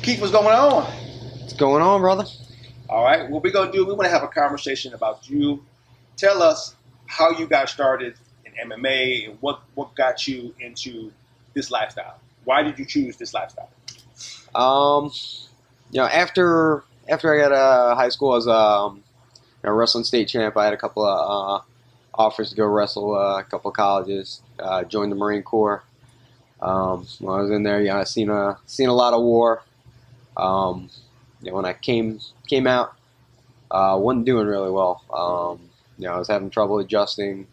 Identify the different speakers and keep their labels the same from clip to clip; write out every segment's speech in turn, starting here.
Speaker 1: Keith, what's going on?
Speaker 2: What's going on, brother?
Speaker 1: All right, what we're going to do, we want to have a conversation about you. Tell us how you got started in MMA and what got you into this lifestyle. Why did you choose this lifestyle?
Speaker 2: After I got out of high school, I was a wrestling state champ. I had a couple of offers to go wrestle a couple of colleges. Joined the Marine Corps. When I was in there, I seen a lot of war. When I came out, wasn't doing really well. I was having trouble adjusting.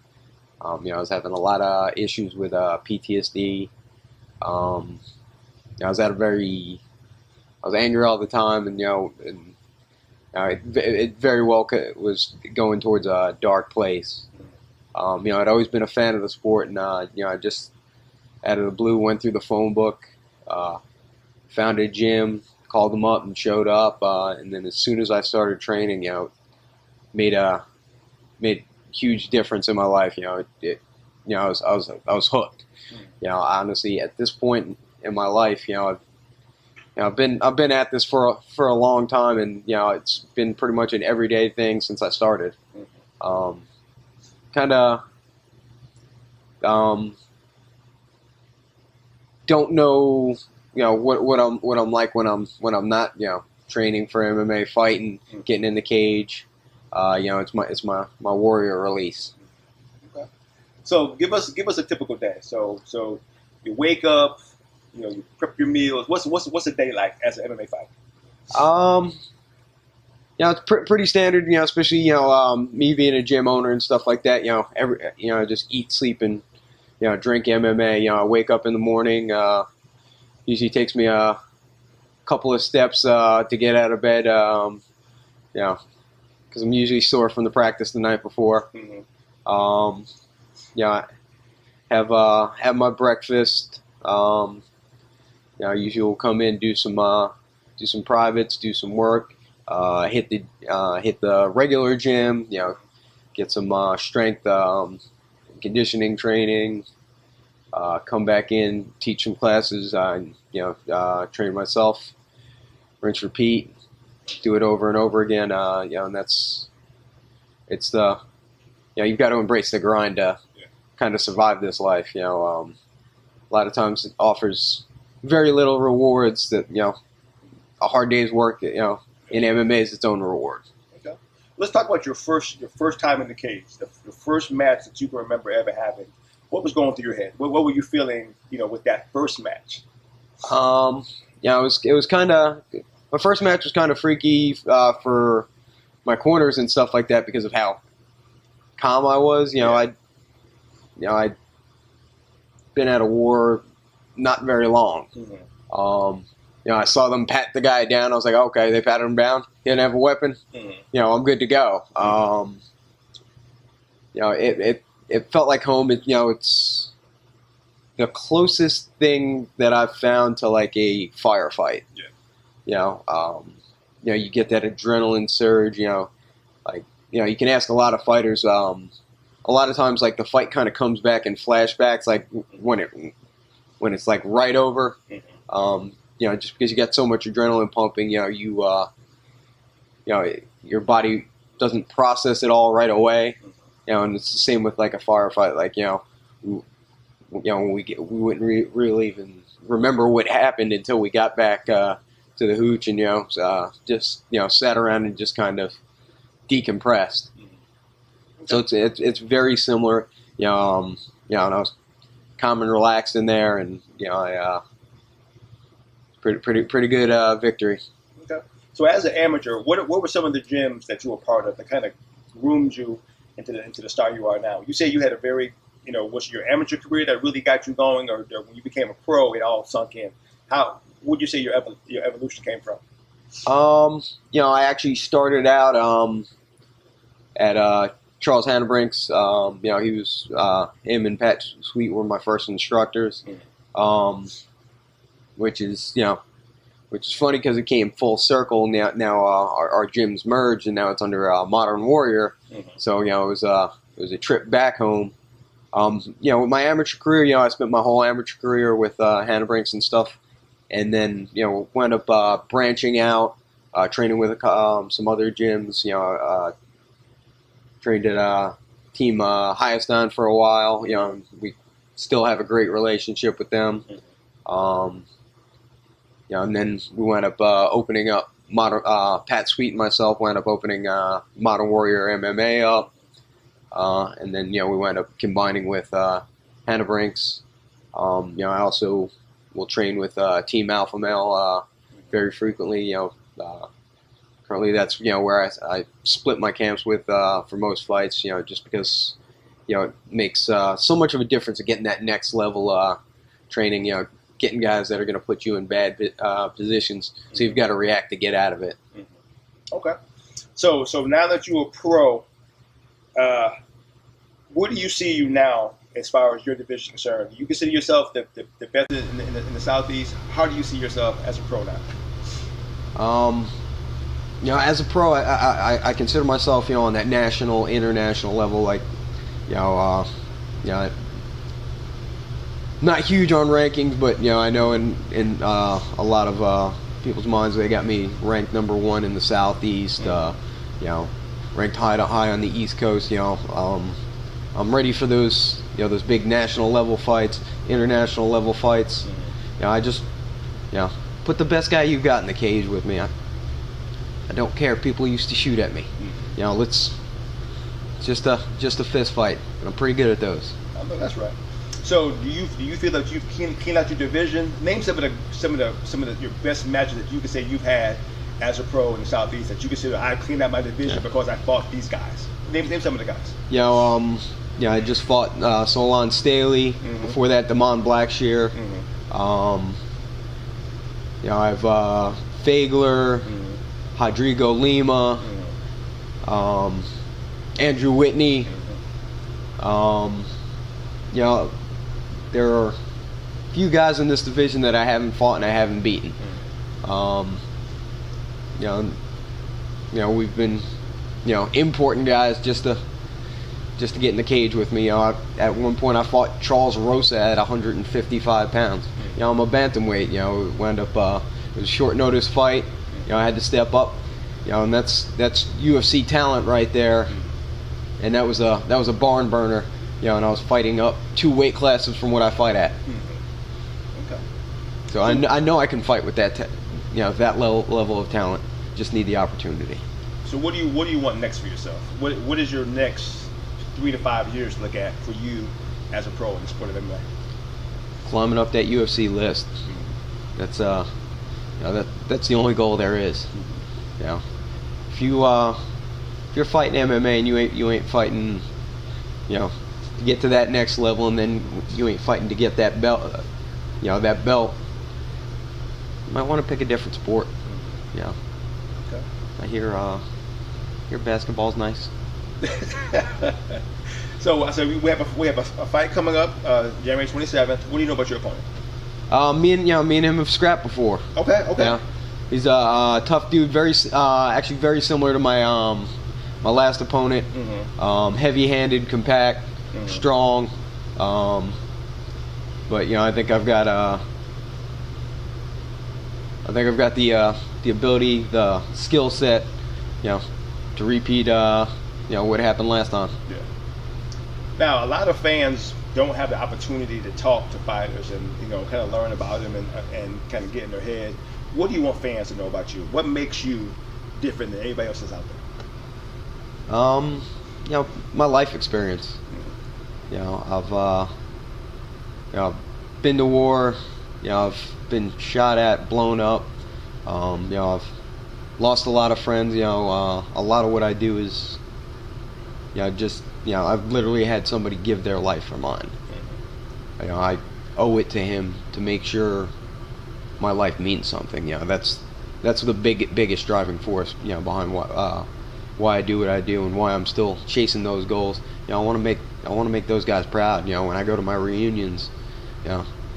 Speaker 2: I was having a lot of issues with PTSD. I was angry all the time, and it very well was going towards a dark place. I'd always been a fan of the sport, and I just out of the blue went through the phone book, found a gym, called them up, and showed up. And then as soon as I started training, made a huge difference in my life. I was hooked. Honestly, at this point in my life, I've been at this for a long time, and it's been pretty much an everyday thing since I started. Don't know what I'm like when I'm not training for MMA, fighting, getting in the cage. It's my warrior release.
Speaker 1: Okay. So give us a typical day. So you wake up, you prep your meals. What's a day like as an MMA fighter?
Speaker 2: It's pretty standard. Especially me being a gym owner and stuff like that. Just eat, sleep, and drink MMA. I wake up in the morning. Usually takes me a couple of steps to get out of bed. Because I'm usually sore from the practice the night before. Mm-hmm. Have my breakfast. I usually will come in, do some privates, do some work, hit the regular gym, get some strength, conditioning training, come back in, teach some classes, train myself, rinse, repeat, do it over and over again, and you've got to embrace the grind to kind of survive this life. A lot of times it offers very little rewards that, a hard day's work, in MMA is its own reward.
Speaker 1: Okay. Let's talk about your first time in the cage, the first match that you can remember ever having. What was going through your head? What were you feeling, with that first match?
Speaker 2: It was kind of, my first match was kind of freaky for my corners and stuff like that because of how calm I was. I'd been at a war not very long. Mm-hmm. I saw them pat the guy down. I was like, okay, they patted him down. He didn't have a weapon. Mm-hmm. I'm good to go. It felt like home. It's the closest thing that I've found to like a firefight. Yeah. You get that adrenaline surge. You can ask a lot of fighters. A lot of times, like the fight kind of comes back in flashbacks, like when it's like right over. Mm-hmm. Just because you got so much adrenaline pumping, your body doesn't process it all right away. And it's the same with like a firefight. Like we wouldn't really even remember what happened until we got back to the hooch and just sat around and just kind of decompressed. So it's very similar. And I was calm and relaxed in there, and pretty good victory.
Speaker 1: Okay. So as an amateur, what were some of the gyms that you were part of that kind of groomed you into the star you are now? You say you had a very, was your amateur career that really got you going, or when you became a pro, it all sunk in? How would you say your evolution came from?
Speaker 2: I actually started out at Charles Hannabrink's. He was him and Pat Sweet were my first instructors. Which is funny because it came full circle. Now our gyms merged, and now it's under Modern Warrior. Mm-hmm. So it was a trip back home. With my amateur career, I spent my whole amateur career with Hannah Brinks and stuff, and then wound up branching out, training with some other gyms. Trained at Team Higheston for a while. We still have a great relationship with them. And then we wound up opening up Pat Sweet and myself wound up opening Modern Warrior MMA up, and then we wound up combining with Hannah Brinks. I also will train with Team Alpha Male very frequently. Currently, that's where I split my camps with for most fights. Just because it makes so much of a difference in getting that next level training. Getting guys that are going to put you in bad positions, so you've got to react to get out of it.
Speaker 1: Okay. So now that you're a pro, where do you see you now as far as your division is concerned? Do you consider yourself the best in the Southeast? How do you see yourself as a pro now?
Speaker 2: As a pro, I consider myself, on that national, international level. Not huge on rankings, but I know in a lot of people's minds they got me ranked number 1 in the Southeast. Ranked high on the East Coast. I'm ready for those those big national level fights, international level fights. I just put the best guy you've got in the cage with me. I don't care if people used to shoot at me. Let's just a fist fight, and I'm pretty good at those.
Speaker 1: I know that's right. So do you feel that you've cleaned out your division? Name some of your best matches that you can say you've had as a pro in the Southeast that you consider I cleaned out my division because I fought these guys. Name some of the guys.
Speaker 2: I just fought Solon Staley. Before that, Damon Blackshear. I've Fagler, Rodrigo Lima, Andrew Whitney. There are a few guys in this division that I haven't fought and I haven't beaten. We've been, importing guys just to get in the cage with me. At one point, I fought Charles Rosa at 155 pounds. I'm a bantamweight. It wound up it was a short notice fight. I had to step up. And that's UFC talent right there. And that was a barn burner. And I was fighting up 2 weight classes from what I fight at.
Speaker 1: Okay.
Speaker 2: So I know I can fight with that, that level of talent. Just need the opportunity.
Speaker 1: So what do you want next for yourself? What is your next 3 to 5 years to look at for you as a pro in the sport of MMA?
Speaker 2: Climbing up that UFC list. That's that's the only goal there is. If you're fighting MMA and you ain't fighting, to get to that next level, and then you ain't fighting to get that belt, that belt, you might want to pick a different sport.
Speaker 1: Okay.
Speaker 2: I hear basketball's nice.
Speaker 1: So we have a fight coming up January 27th. What do you know about your opponent?
Speaker 2: Me and him have scrapped before.
Speaker 1: Okay.
Speaker 2: He's a tough dude, actually very similar to my my last opponent. Heavy-handed, compact, strong. But I think I've got the ability, the skill set, to repeat what happened last time.
Speaker 1: Yeah. Now, a lot of fans don't have the opportunity to talk to fighters and kind of learn about them and kind of get in their head. What do you want fans to know about you? What makes you different than anybody else that's out there?
Speaker 2: My life experience. I've been to war. I've been shot at, blown up. I've lost a lot of friends. A lot of what I do is, I've literally had somebody give their life for mine. I owe it to him to make sure my life means something. That's the biggest driving force, behind why I do what I do and why I'm still chasing those goals. I want to make those guys proud. When I go to my reunions,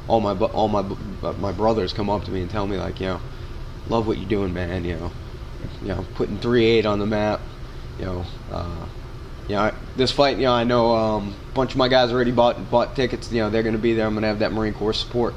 Speaker 2: all my brothers come up to me and tell me love what you're doing, man. Putting 3-8 on the map. This fight, I know a bunch of my guys already bought tickets. They're going to be there. I'm going to have that Marine Corps support.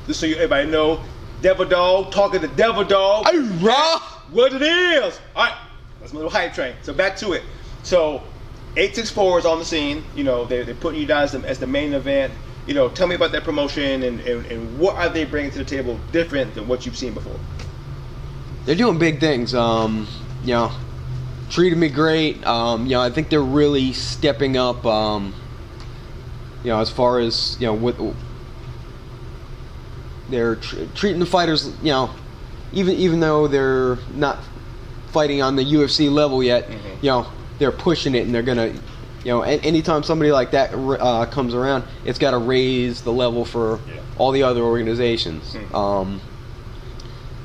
Speaker 1: just so everybody know, Devil Dog talking to Devil Dog.
Speaker 2: Hey, raw.
Speaker 1: What it is. All right, that's my little hype train. So back to it. So 864 is on the scene. You know, they're putting you down as the main event. You know, tell me about that promotion and what are they bringing to the table different than what you've seen before?
Speaker 2: They're doing big things. You know, treated me great. You know, I think they're really stepping up. You know, as far as, you know, with they're treating the fighters. You know, even though they're not fighting on the UFC level yet, you know, they're pushing it, and they're gonna. You know, anytime somebody like that comes around, it's got to raise the level for all the other organizations.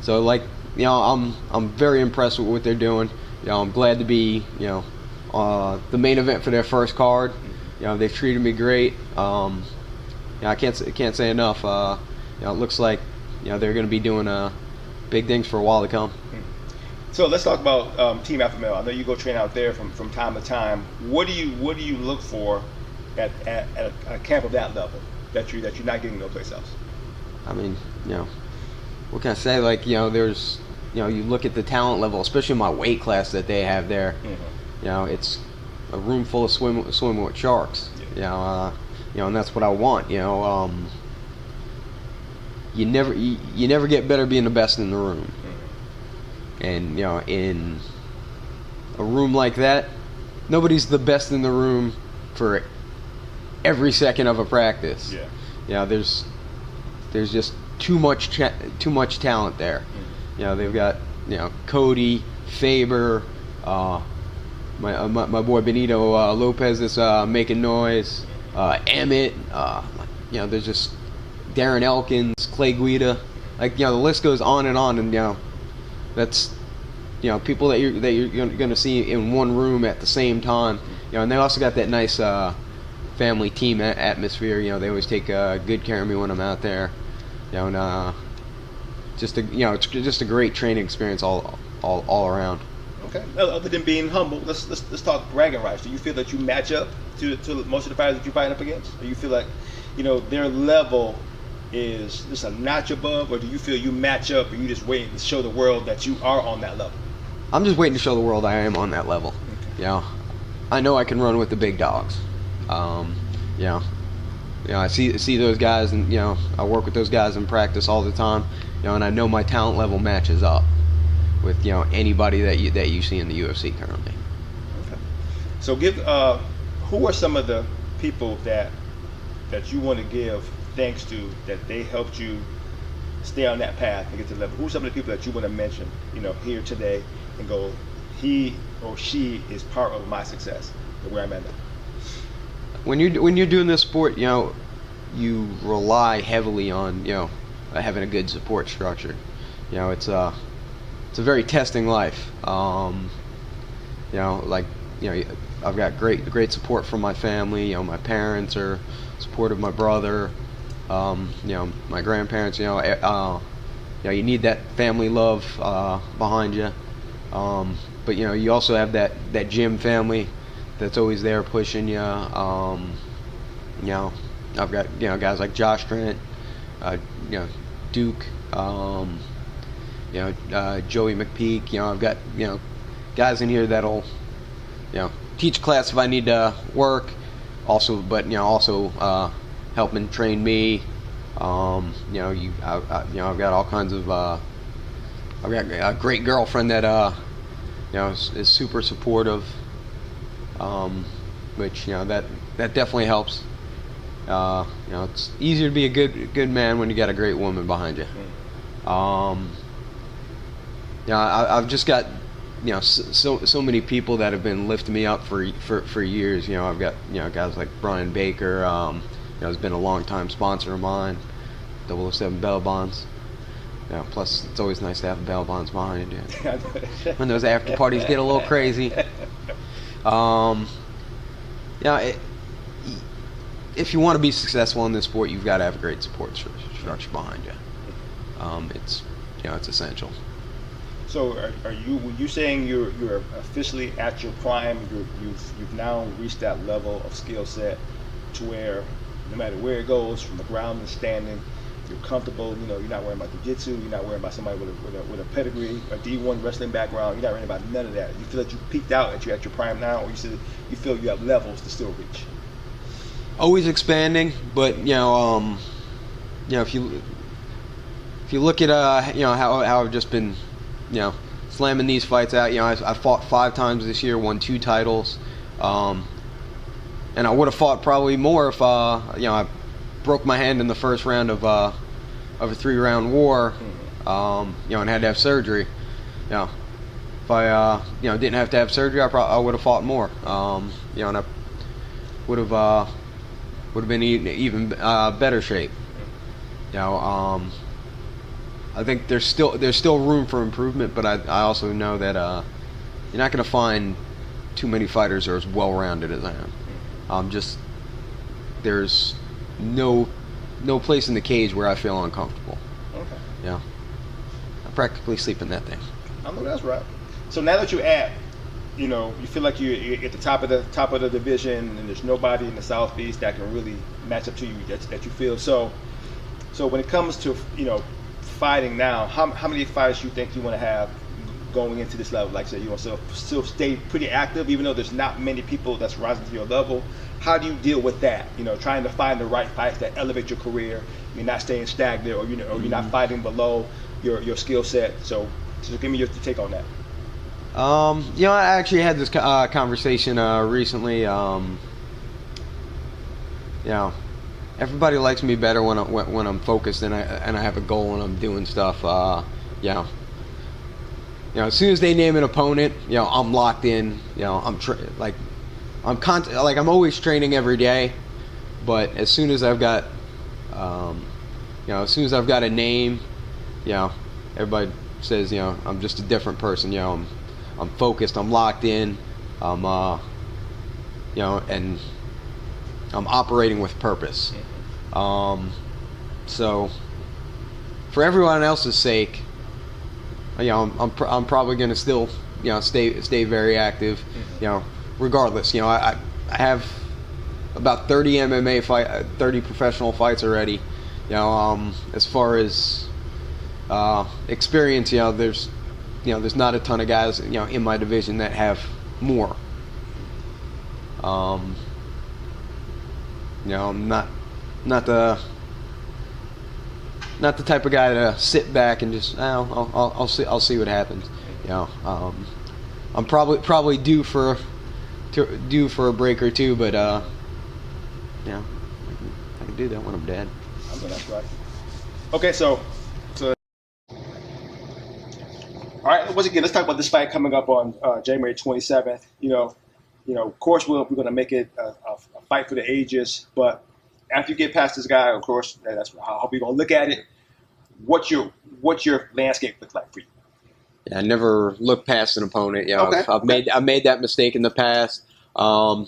Speaker 2: So, like, you know, I'm very impressed with what they're doing. You know, I'm glad to be, you know, the main event for their first card. You know, they've treated me great. You know, I can't say enough. You know, it looks like, you know, they're going to be doing big things for a while to come.
Speaker 1: So let's talk about Team Alpha Male. I know you go train out there from time to time. What do you look for at a camp of that level that you're not getting no place else?
Speaker 2: I mean, you know, what can I say? Like, you know, there's, you know, you look at the talent level, especially my weight class that they have there. You know, it's a room full of swimming with sharks. You know, and that's what I want. You know, you never get better being the best in the room. And, you know, in a room like that, nobody's the best in the room for every second of a practice. You know, there's just too much talent there. You know, they've got, you know, Cody, Faber, my boy Benito Lopez is making noise, Emmett. You know, there's just Darren Elkins, Clay Guida. Like, you know, the list goes on, and you know. That's, you know, people that you're going to see in one room at the same time. You know, and they also got that nice family team atmosphere. You know, they always take good care of me when I'm out there. You know, and it's just a great training experience all around.
Speaker 1: Okay. Other than being humble, let's talk bragging rights. Do you feel that you match up to most of the fighters that you fight up against? Or you feel like, you know, their level is just a notch above, or do you feel you match up and you just waiting to show the world that you are on that level?
Speaker 2: I'm just waiting to show the world I am on that level. You know, I know I can run with the big dogs. You know, I see those guys, and, you know, I work with those guys in practice all the time. You know, and I know my talent level matches up with, you know, anybody that you see in the UFC currently.
Speaker 1: Okay. So who are some of the people that you want to give thanks to, that they helped you stay on that path and get to the level? Who's some of the people that you want to mention, you know, here today and go, he or she is part of my success and where I'm at now?
Speaker 2: When you're doing this sport, you know, you rely heavily on, you know, having a good support structure. You know, it's a very testing life. You know, like, you know, I've got great support from my family. You know, my parents are supportive of my brother. You know, my grandparents. You know, you need that family love behind you. But, you know, you also have that gym family that's always there pushing you. You know, I've got, you know, guys like Josh Trent, you know, Duke, you know, Joey McPeak. You know, I've got, you know, guys in here that'll, you know, teach class if I need to work. Also, but, you know, also helping train me. You know, you know, I've got all kinds of. I've got a great girlfriend that you know, is super supportive. Which, you know, that definitely helps. You know, it's easier to be a good man when you got a great woman behind you. You know, I've just got, you know, so many people that have been lifting me up for years. You know, I've got, you know, guys like Brian Baker. You know, has been a long time sponsor of mine. 007 Bail Bonds. You know, plus it's always nice to have bail bonds behind you when those after parties get a little crazy. Yeah, if you want to be successful in this sport, you've got to have a great support structure behind you. It's, you know, it's essential.
Speaker 1: So, are you saying you're officially at your prime? You've now reached that level of skill set to where no matter where it goes, from the ground to standing, You're comfortable. You know, you're not worrying about jiu-jitsu. You're not worrying about somebody with a pedigree, a D1 wrestling background. You're not worrying about none of that. You feel that you peaked out, that you're at your prime now, or you feel you have levels to still reach.
Speaker 2: Always expanding, but if you look at how I've just been slamming these fights out. I fought 5 times this year, won 2 titles, and I would have fought probably more if I broke my hand in the first round of a 3-round war, and had to have surgery. If I didn't have to have surgery, I would have fought more. And I would have been even better shape. I think there's still room for improvement, but I also know that you're not going to find too many fighters who are as well-rounded as I am. There's no place in the cage where I feel uncomfortable.
Speaker 1: Okay.
Speaker 2: I practically sleep in that thing.
Speaker 1: I know that's right. So now that you're at, you feel like you're at the top of the division, and there's nobody in the Southeast that can really match up to you that you feel. So when it comes to fighting now, how many fights you think you want to have going into this level? Like I said, you want to still stay pretty active, even though there's not many people that's rising to your level. How do you deal with that? Trying to find the right fights that elevate your career. You're not staying stagnant, or you're not fighting below your skill set. So give me your take on that.
Speaker 2: I actually had this conversation recently. Everybody likes me better when I'm focused and I have a goal and I'm doing stuff. As soon as they name an opponent, I'm locked in. I'm always training every day, but as soon as I've got, a name, everybody says, I'm just a different person. I'm focused. I'm locked in. And I'm operating with purpose. So for everyone else's sake, I'm probably going to still, stay very active, regardless. I have about 30 30 professional fights already. As far as experience, there's not a ton of guys, in my division that have more. I'm not the type of guy to sit back and just I'll see what happens. I'm probably due for a break or two, but I can do that when I'm dead.
Speaker 1: I know that's right. Okay, so all right. Once again, let's talk about this fight coming up on January 27th. Of course, we're going to make it a fight for the ages, but after you get past this guy, of course, that's how we're going to look at it. What's your landscape look like for you?
Speaker 2: Yeah, I never look past an opponent.
Speaker 1: Okay.
Speaker 2: I've made that mistake in the past. I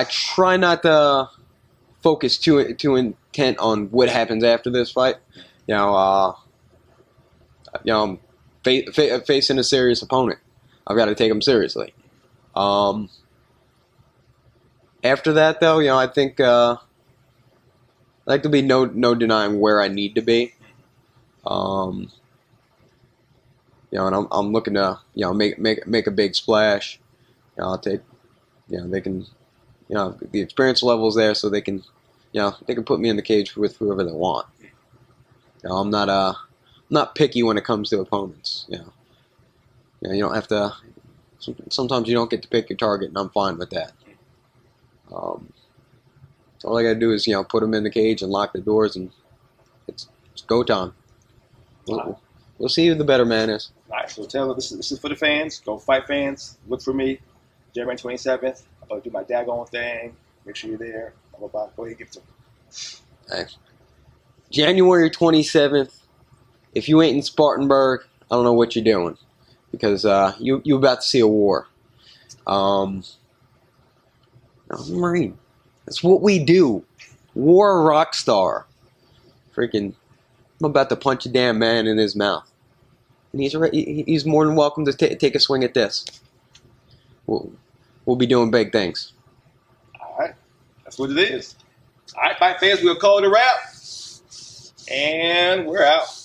Speaker 2: try not to focus too intent on what happens after this fight. I'm facing a serious opponent. I've got to take him seriously. After that, though, I think there'll be no denying where I need to be. And I'm looking to make a big splash. I'll take they can the experience level's there, so they can put me in the cage with whoever they want. I'm not picky when it comes to opponents. You don't have to. Sometimes you don't get to pick your target, and I'm fine with that. So all I gotta do is put them in the cage and lock the doors, and it's go time. We'll see who the better man is.
Speaker 1: All right, so tell them this is for the fans. Go fight fans. Look for me, January 27th. I'm gonna do my daggone thing. Make sure you're there. Go ahead and give it to me.
Speaker 2: Hey. January 27th. If you ain't in Spartanburg, I don't know what you're doing, because you're about to see a war. I'm a Marine. That's what we do. War rock star. Freaking, I'm about to punch a damn man in his mouth, and he's more than welcome to take a swing at this. We'll be doing big things.
Speaker 1: All right, that's what it is. All right, fight fans, we'll call it a wrap. And we're out.